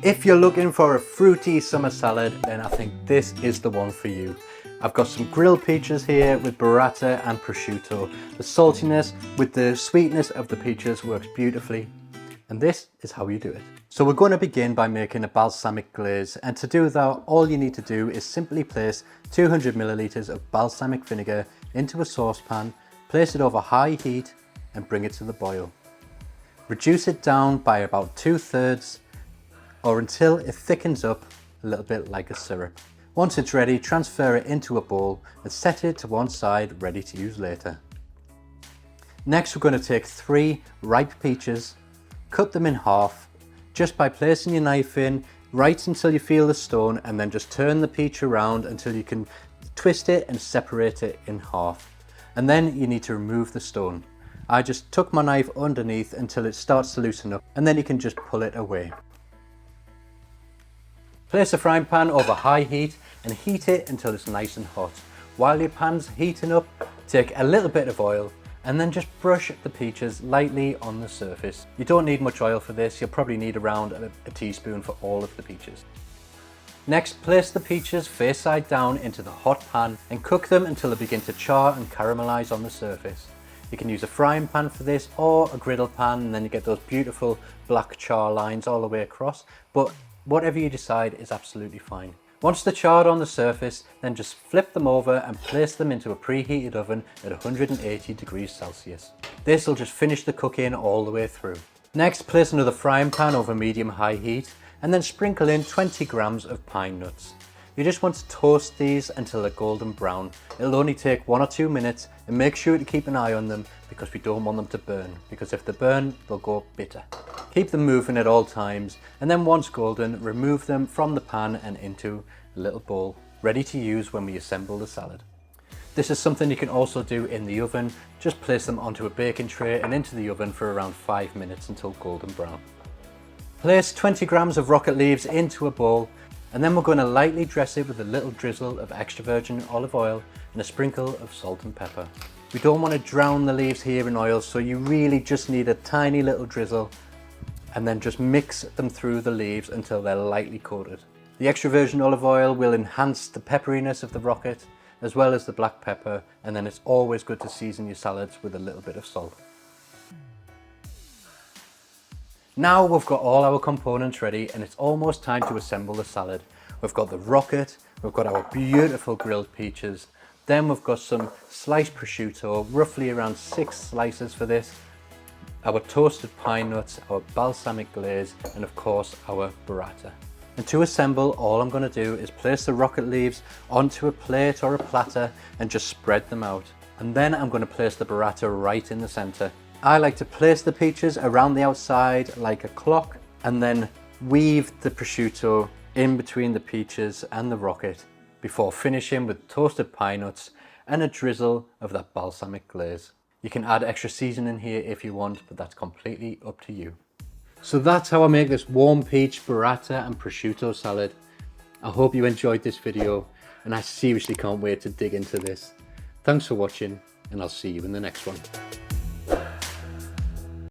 If you're looking for a fruity summer salad, then I think this is the one for you. I've got some grilled peaches here with burrata and prosciutto. The saltiness with the sweetness of the peaches works beautifully. And this is how you do it. So we're going to begin by making a balsamic glaze, and to do that all you need to do is simply place 200 milliliters of balsamic vinegar into a saucepan, place it over high heat and bring it to the boil. Reduce it down by about 2/3 or until it thickens up a little bit like a syrup. Once it's ready, transfer it into a bowl and set it to one side ready to use later. Next we're going to take 3 ripe peaches, cut them in half just by placing your knife in right until you feel the stone, and then just turn the peach around until you can twist it and separate it in half. And then you need to remove the stone. I just tuck my knife underneath until it starts to loosen up, and then you can just pull it away. Place a frying pan over high heat and heat it until it's nice and hot. While your pan's heating up, take a little bit of oil and then just brush the peaches lightly on the surface. You don't need much oil for this, you'll probably need around a teaspoon for all of the peaches. Next, place the peaches face side down into the hot pan and cook them until they begin to char and caramelize on the surface. You can use a frying pan for this or a griddle pan, and then you get those beautiful black char lines all the way across, but whatever you decide is absolutely fine. Once they're charred on the surface, then just flip them over and place them into a preheated oven at 180 degrees Celsius. This will just finish the cooking all the way through. Next, place another frying pan over medium-high heat and then sprinkle in 20 grams of pine nuts. You just want to toast these until they're golden brown. It'll only take 1 or 2 minutes, and make sure to keep an eye on them because we don't want them to burn, because if they burn, they'll go bitter. Keep them moving at all times, and then once golden, remove them from the pan and into a little bowl, ready to use when we assemble the salad. This is something you can also do in the oven. Just place them onto a baking tray and into the oven for around 5 minutes until golden brown. Place 20 grams of rocket leaves into a bowl, and then we're going to lightly dress it with a little drizzle of extra virgin olive oil and a sprinkle of salt and pepper. We don't want to drown the leaves here in oil, so you really just need a tiny little drizzle, and then just mix them through the leaves until they're lightly coated. The extra virgin olive oil will enhance the pepperiness of the rocket as well as the black pepper, and then it's always good to season your salads with a little bit of salt. Now we've got all our components ready, and it's almost time to assemble the salad. We've got the rocket, we've got our beautiful grilled peaches, then we've got some sliced prosciutto, roughly around 6 slices for this, our toasted pine nuts, our balsamic glaze, and of course our burrata. And to assemble, all I'm going to do is place the rocket leaves onto a plate or a platter and just spread them out. And then I'm going to place the burrata right in the center. I like to place the peaches around the outside like a clock, and then weave the prosciutto in between the peaches and the rocket before finishing with toasted pine nuts and a drizzle of that balsamic glaze. You can add extra seasoning here if you want, but that's completely up to you. So that's how I make this warm peach burrata and prosciutto salad. I hope you enjoyed this video, and I seriously can't wait to dig into this. Thanks for watching, and I'll see you in the next one.